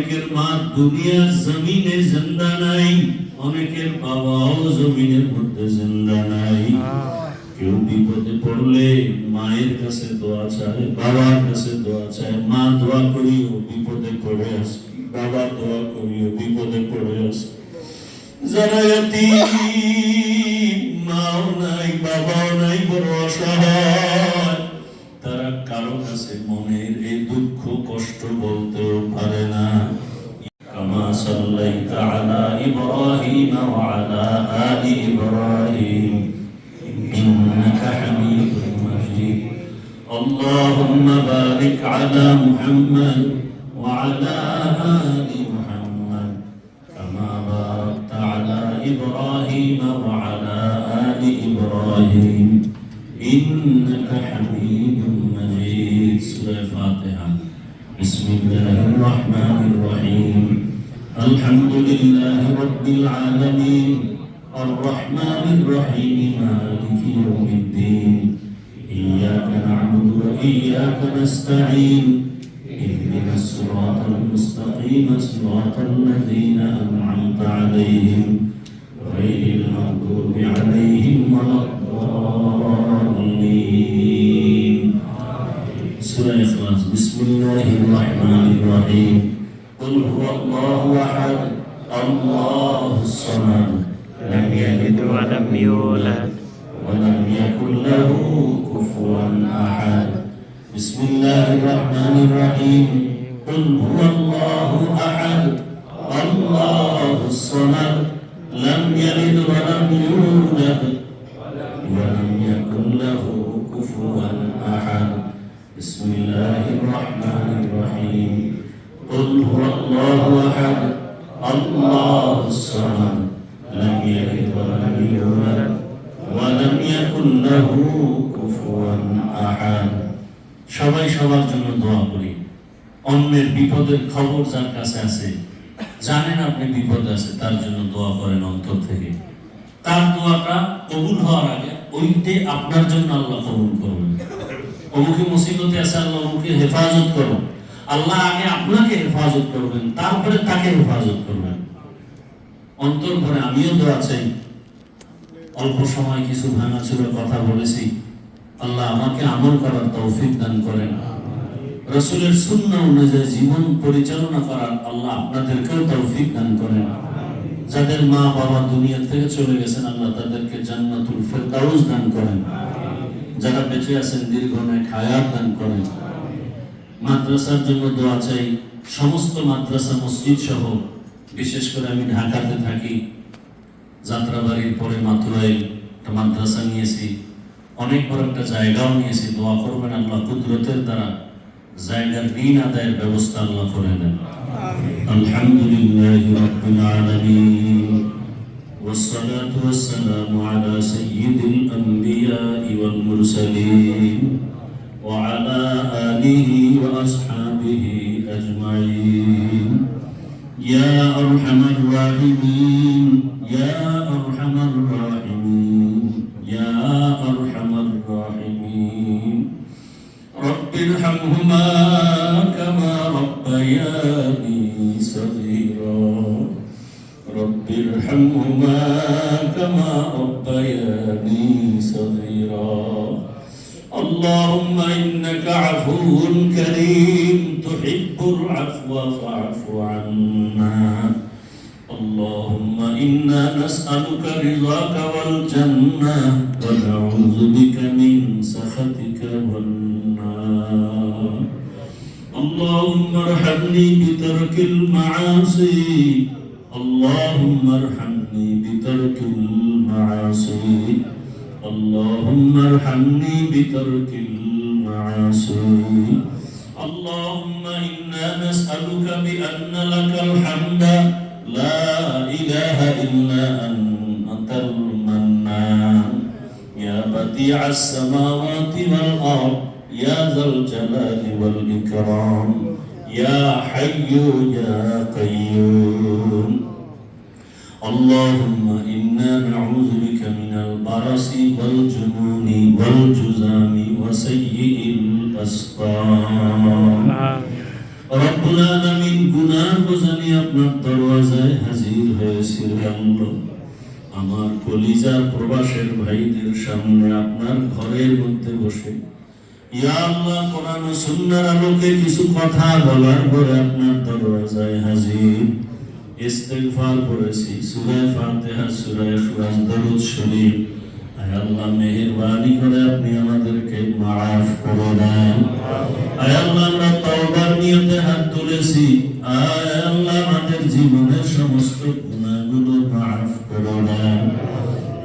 অনেকের মা দুনিয়ার জমিনে জিন্দা নাই, অনেকের বাবাও জমিনের মধ্যে জিন্দা নাই। কেউ বিপদে পড়লে মায়ের কাছে দোয়া চায়, বাবার কাছে দোয়া চায়। মা দোয়া করিও বিপদে পড়ে আসে, বাবা দোয়া করিও বিপদে পড়ে আসে। যারা ইয়াতীম, মাও নাই বাবাও নাই, বড় অসহায়, তারা কারো কাছে মনের এই দুঃখ কষ্ট বলতেও পারে না। কামা সাল্লাইতা আলা ইব্রাহিম ওয়া আলা আলি ইব্রাহিম ইন্নাকা হামিদুম মাজিদ। আল্লাহুম্মা বারিক আলা মুহাম্মাদ ওয়া আলা আলি মুহাম্মাদ কামা বারাকতা আলা ইব্রাহিম ওয়া আলা আলি ইব্রাহিম ইন্নাকা হামিদুম মাজিদ। সূরা ফাতিহা। বিসমিল্লাহির রহমানির রহিম। আলহামদুলিল্লাহি রাব্বিল আলামিন الرحمن الرحيم مالك يوم الدين إياك نعبد وإياك نستعين اهدنا الصراط المستقيم صراط الذين أنعمت عليهم غير المغضوب عليهم ولا الضالين. سورة الإخلاص. بسم الله الرحمن الرحيم. قل هو الله أحد الله الصمد لم يلد ولم يولد ولم يكن له كفوا أحد. بسم الله الرحمن الرحيم. قل هو الله أحد الله الصمد لم يلد ولم يولد ولم يكن له كفوا أحد. بسم الله الرحمن الرحيم. قل هو الله أحد الله الصمد لم يلد ولم يولد ولم يكن له كفوا أحد. সবাই সবার জন্য দোয়া করি। অন্যের বিপদের খবর যার কাছে আছে, জানেন আপনি বিপদ আছে, তার জন্য দোয়া করেন অন্তর থেকে। তার দোয়াটা কবুল হওয়ার আগে ওইতে আপনার জন্য আল্লাহ কবুল করবেন। অমুকে মুসিবতে আছে, আল্লাহ অমুকে হেফাজত করো। আল্লাহ আগে আপনাকে হেফাজত করবেন, তারপরে তাকে হেফাজত করবেন। অন্তর ভরে আমিও দোয়া চাই। অল্প সময় কিছু ভাঙাচোরা কথা বলেছি, আল্লাহ আমাকে আমল করার তৌফিক দান করেন। রাসূলের সুন্নাহ অনুযায়ী জীবন পরিচালনা করার আল্লাহ আপনাদেরকেও তৌফিক দান করেন। যাদের মা বাবা দুনিয়া থেকে চলে গেছেন, আল্লাহ তাদেরকে জান্নাতুল ফেরদাউস দান করেন। যারা বেঁচে আছেন দীর্ঘনেক হায়াত দান করেন। মাদ্রাসার জন্য দোয়া চাই। সমস্ত মাদ্রাসা মসজিদ সহ, বিশেষ করে আমি ঢাকাতে থাকি, যাত্রাবাড়ির পরে মাথুরায় একটা মাদ্রাসা নিয়েছি, অনেক বড় একটা জায়গাও নিয়েছি। দোয়া করবেন আল্লাহ কুদরতের দ্বারা জায়গার ঋণ আদায়ের ব্যবস্থা আল্লাহ করে দেন। আলহামদুলিল্লাহি রাব্বিল আলামিন والصلاة والسلام على سيد الأنبياء والمرسلين وعلى آله وأصحابه أجمعين. يا أرحم الراحمين يا أرحم الراحمين يا أرحم الراحمين. رب ارحمهما كما ربياني صغيرا رب ارحمهما كما ربياني صغيرا. اللهم إنك عفو كريم تحب العفو فاعف عنا. اللهم إنا نسألك رضاك والجنة ونعوذ بك من سخطك والنار. اللهم ارحمني بترك المعاصي اللهم ارحمني بترك المعاصي اللهم ارحمني بترك المعاصي. اللهم إنا نسألك بأن لك الحمد لا إله إلا أنت المنان يا بديع السماوات والأرض يا ذا الجلال والإكرام يا حي يا قيوم. اللهم إنا نعوذ بك من البرص والجنون والجذام وسيء الأسقام. رب العالمين গুনাহ বোঝা নিয়ে আপনার দরওয়াজায় হাজির হয়েছি আল্লাহ। আমার কলিজার প্রবাসের ভাইদের সামনে আপনার ঘরের মধ্যে বসে ইয়া আল্লাহ কোরআন ও সুন্নাহর আলোকে কিছু কথা বলার পরে আপনার দরওয়াজায় হাজির। ইস্তিগফার করেছি, সূরা ফাতিহা, সূরা ইখলাস, দরুদ শরীফ। আয় আল্লাহ মেহেরবানি করে আপনি আমাদেরকে মাফ করে দেন। আয় আল্লাহ আমরা তওবার নিয়তে হাত তুলেছি। আয় আল্লাহ আমাদের জীবনের সমস্ত গুনাহগুলো মাফ করে দেন।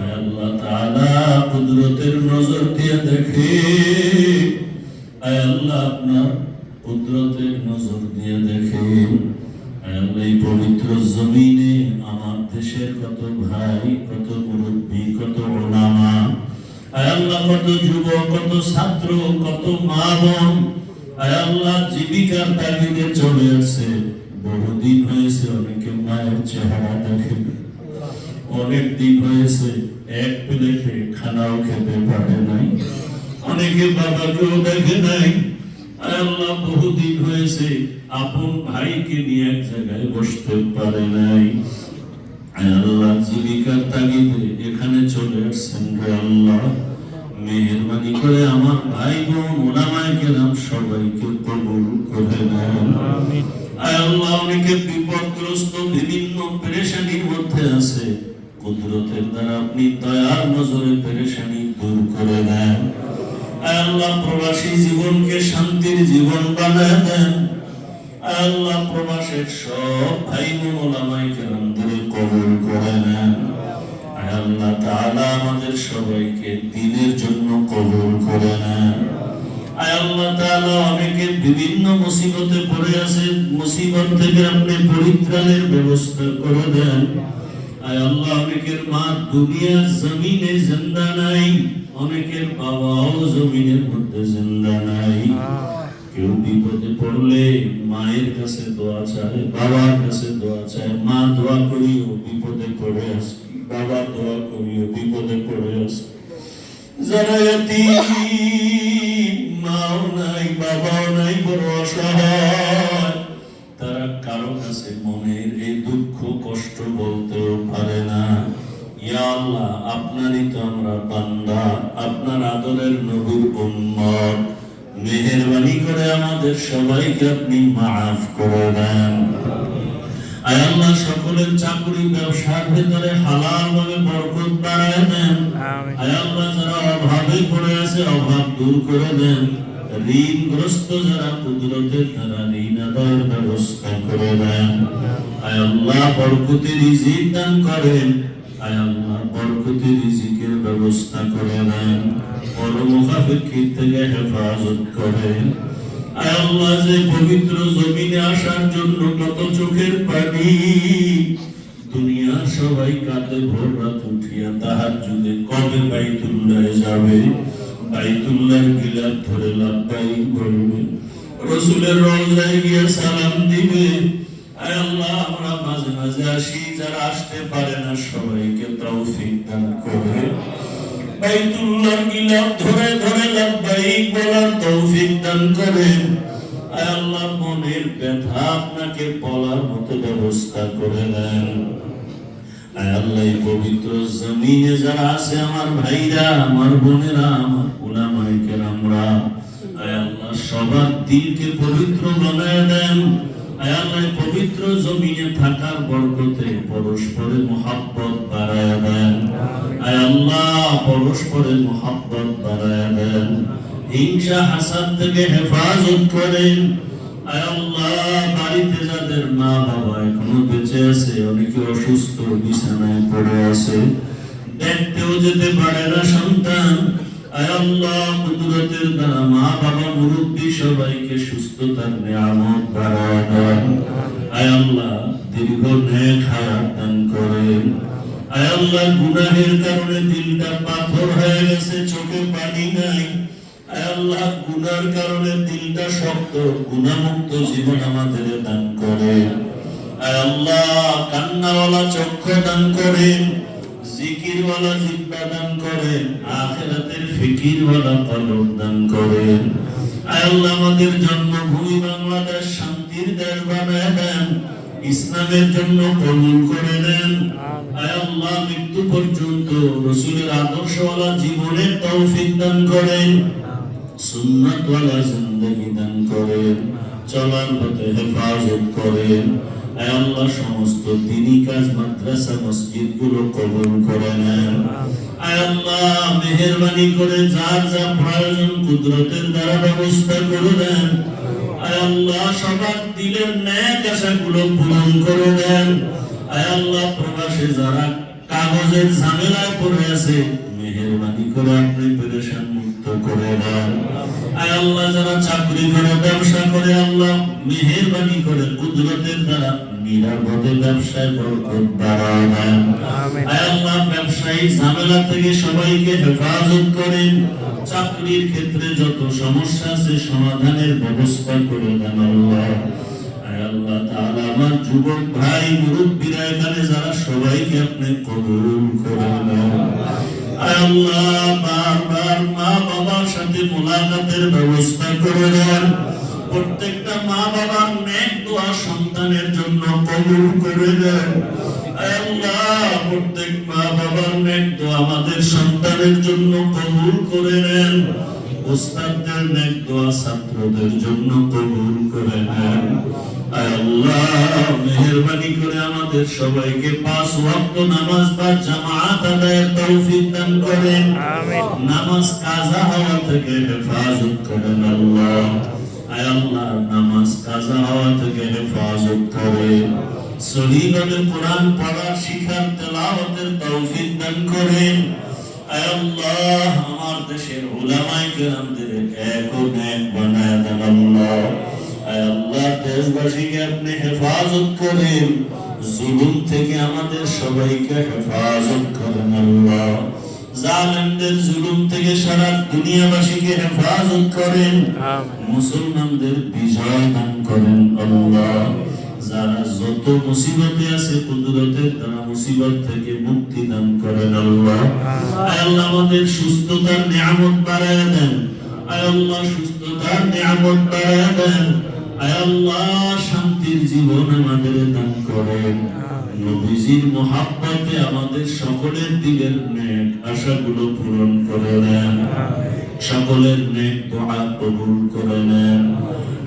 আয় আল্লাহ তাআলা কুদরতের নজর দিয়ে দেখেন। আয় আল্লাহ আপনার কুদরতের নজর দিয়ে দেখেন। আয় আল্লাহ এই পবিত্র জমিনে আমার দেশের কত ভাই, কত মুরব্বী, কত উলামা, আয় আল্লাহ কত যুবক, কত ছাত্র, কত মা বোন, আয় আল্লাহ জীবিকার তাগিদে চলে আসছে। বহুদিন হয়েছে অনেকে মায়ের চেহারা দেখে, অনেক দিন হয়েছে এক প্লেটে খানাও খেতে পারে নাই, অনেকে বাবাকেও দেখে নাই। আয় আল্লাহ বহুদিন হয়েছে আপন ভাইকে নিয়ে এক জায়গায় বসতে পারে নাই। আয় আল্লাহ জীবিকার তাগিদে এখানে চলে আসছেন রে আল্লাহ, মেহেরবানি করে আমার ভাই বোন ওলামায়ে কেরাম সবাইকে কবুল করে নেন। আয় আল্লাহ অনেকে বিপদগ্রস্ত বিভিন্ন পেরেশানির মধ্যে আছে, কুদরতের দ্বারা আপনি দয়ার নজরে পেরেশানি দূর করে দেন। আয় আল্লাহ প্রবাসী জীবনকে শান্তির জীবন বানায় দেন। আয় আল্লাহ প্রবাসের সব ভাই বোন ওলামায়ে কেরামদের কবুল করে নেন। আয় আল্লাহ তাআলা আমাদের সবাইকে দ্বীনের জন্য কবুল করে নেন। আয় আল্লাহ তাআলা অনেকে বিভিন্ন মুসিবতে পড়ে আছে, মুসিবত থেকে আপনি পরিত্রাণের ব্যবস্থা করে দেন। আয় আল্লাহ অনেকের মা দুনিয়ার জমিনে জিন্দা নাই, অনেকের বাবাও জমিনের মধ্যে জিন্দা নাই। কেউ বিপদে পড়লে মায়ের কাছে দোয়া চায়, বাবার কাছে দোয়া চায়। মা দোয়া করিও বিপদে পড়ে আছে, বাবা দোয়া করিও বিপদে পড়ে আছে। যারা ইয়াতীম, মাও নাই বাবাও নাই, বড় অসহায়, তারা কারো কাছে মনের এই দুঃখ কষ্ট বলতেও পারে না। ইয়া আল্লাহ আপনারই তো আমরা বান্দা, আপনার আদরের নবীর উম্মত, মেহেরবানি করে আমাদের সবাইকে আপনি মাফ করে দেন। আয় আল্লাহ সকলের চাকরি ব্যবসার ভিতরে হালাল ভাবে বরকত বাড়ায় দেন। আয় আল্লাহ যারা অভাবে পড়ে আছে অভাব দূর করে দেন। ঋণগ্রস্ত যারা কুদরতের দ্বারা ঋণ আদায়ের ব্যবস্থা করে দেন। আয় আল্লাহ বরকতি রিজিক দান করেন। আয় আল্লাহ বরকতি রিজিকের ব্যবস্থা করে দেন। পরমুখাপেক্ষির থেকে হেফাজত করেন। আয় আল্লাহ যে পবিত্র জমিনে আসার জন্য কত চোখের পানি, দুনিয়ার সবাই কাঁদে ভোর রাত উঠিয়া তাহাজ্জুদে কবে বাইতুল্লাহে যাবে, বাইতুল্লাহর গিলাফ ধরে লাব্বাইক বলবে, রাসূলের রওজায় গিয়ে সালাম দিবে। আয় আল্লাহ আমরা মাঝে মাঝে আসি, যারা আসতে পারে না সবাইকে তৌফিক দান করে বাইতুল্লাহর গিলাফ ধরে ধরে লাব্বাইক বলার তৌফিক দান করেন। আয় আল্লাহ মনের ব্যথা আপনাকে বলার মতো ব্যবস্থা করে দেন। আয় আল্লাহ এই পবিত্র জমিনে যারা আছে আমার ভাইরা, আমার বোনেরা, আমার উলামায়ে কেরামরা, আয় আল্লাহ সবার দিলকে পবিত্র বানায় দেন। আয় আল্লাহ পবিত্র জমিনে থাকার বরকতে পরস্পরের মুহাব্বত বাড়ায় দেন। আয় আল্লাহ পরস্পরের মুহাব্বত বাড়ায় দেন। হিংসা হাসাদ থেকে হেফাজত করেন। আয় আল্লাহ বাড়িতে যাদের মা বাবা এখনো বেঁচে আছে, অনেকে অসুস্থ বিছানায় পড়ে আছে, দেখতেও যেতে পারে না সন্তান, আয় আল্লাহ কুদরতের দ্বারা মা বাবা মুরব্বী সবাইকে সুস্থতার নিয়ামত বাড়ায় দেন। আয় আল্লাহ দীর্ঘ নেক হায়াত দান করেন। আয় আল্লাহ গুনাহের কারণে দিলটা পাথর হয়ে গেছে, চোখে পানি নাই, আয় আল্লাহ গুনার কারণে দিলটা শক্ত, গুনাহমুক্ত জীবন আমাদের দান করেন। আয় আল্লাহ কান্নাওয়ালা চক্ষু দান করেন, জিকিরওয়ালা জিহ্বা দান করেন, আখিরাতের ফিকিরওয়ালা কলব দান করেন। আয় আল্লাহ আমাদের জন্মভূমি বাংলাদেশ শান্তির শান্তির দেশ বানায় দেন, ইসলামের জন্য কবুল করে নেন। আয় আল্লাহ, মৃত্যু পর্যন্ত রাসূলের আদর্শওয়ালা জীবনের তৌফিক দান করেন, সুন্নাতওয়ালা জিন্দেগি দান করেন, চলার পথে হেফাজত করেন। আয় আল্লাহ, সমস্ত দ্বীনি কাজ, মাদ্রাসা, মসজিদ গুলো কবুল করে নেন। আয় আল্লাহ, মেহেরবানি করে যার যা প্রয়োজন কুদরতের দ্বারা ব্যবস্থা করে দেন। আয় আল্লাহ, সবার দিলের ন্যাক আশাগুলো পূরণ করে দেন। আয় আল্লাহ, প্রবাসে যারা কাগজের ঝামেলায় পড়ে আছে, মেহেরবানি করে আপনি পেরেশান মুক্ত করে দেন। আয় আল্লাহ, যারা চাকরি করে, ব্যবসা করে, আল্লাহ মেহেরবানি করে কুদরতের দ্বারা নিরাপদে ব্যবসায় বরকত বাড়ায় দেন। আয় আল্লাহ, ব্যবসায়ী ঝামেলা থেকে সবাইকে হেফাজত করেন। চাকরির ক্ষেত্রে যত সমস্যা আছে সমাধানের ব্যবস্থা করে দেন আল্লাহ। আয় আল্লাহ তাআলা, আমার যুবক ভাই মুরব্বীরা এখানে যারা, সবাইকে আপনি কবুল করে নেন। আয় আল্লাহ, বারবার মা বাবার সাথে মোলাকাতের ব্যবস্থা করে দেন। প্রত্যেকটা মা বাবার নেক দোয়া সন্তানের জন্য কবুল করে দেন। আয় আল্লাহ, প্রত্যেক মা বাবার নেক দোয়া আমাদের সন্তানের জন্য কবুল করে নেন। উস্তাদদের নেক দোয়া ছাত্রদের জন্য কবুল করে নেন। আয় আল্লাহ, মেহেরবানি করে আমাদের সবাইকে 5 ওয়াক্ত নামাজ বা জামাত আদায়ের তৌফিক দান করেন। আমিন। নামাজ কাজা হওয়া থেকে হেফাজত করেন আল্লাহ। আয় আল্লাহ, নামাজ কাজা হওয়া থেকে হেফাজত করেন। সহিভাবে কোরআন পড়া, শিখার, তেলাওয়াতের তৌফিক দান করেন। আয় আল্লাহ, আমার দেশের উলামায়ে কেরামদের এক ও নেক বানায় দেন আল্লাহ। আয় আল্লাহ, দেশবাসীকে আপনি হেফাজত করেন, জুলুম থেকে আমাদের সবাইকে হেফাজত করেন আল্লাহ। জালেমদের জুলুম থেকে সারা দুনিয়াবাসীকে হেফাজত করেন। মুসলমানদের বিজয় দান করেন আল্লাহ। যারা যত মুসিবতে আছে কুদরতের দ্বারা মুসিবত থেকে মুক্তি দান করেন আল্লাহ। আয় আল্লাহ, আমাদের সুস্থতার নিয়ামত বাড়ায় দেন। আয় আল্লাহ, সুস্থতার নিয়ামত বাড়ায় দেন। আয় আল্লাহ, শান্তির জীবন আমাদের দান করেন। নবীজির মহব্বতে আমাদের সকলের দিলের নেক আশাগুলো পূরণ করে দেন। সকলের নেক দোয়া কবুল করে নেন।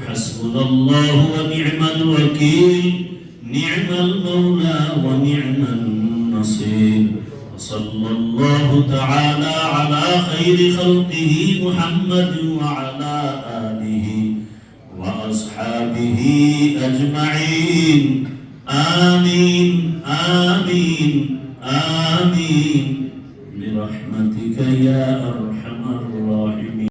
হাসবুনাল্লাহু ওয়া নি'মাল ওয়াকিল, নি'মাল মাওলা ওয়া নি'মান নাসির। সাল্লাল্লাহু তাআলা আলা খাইরি খালকিহি মুহাম্মাদ ওয়া আলা আলিহি ওয়া আসহাবিহি আজমাইন। آمين آمين آمين برحمتك يا أرحم الراحمين।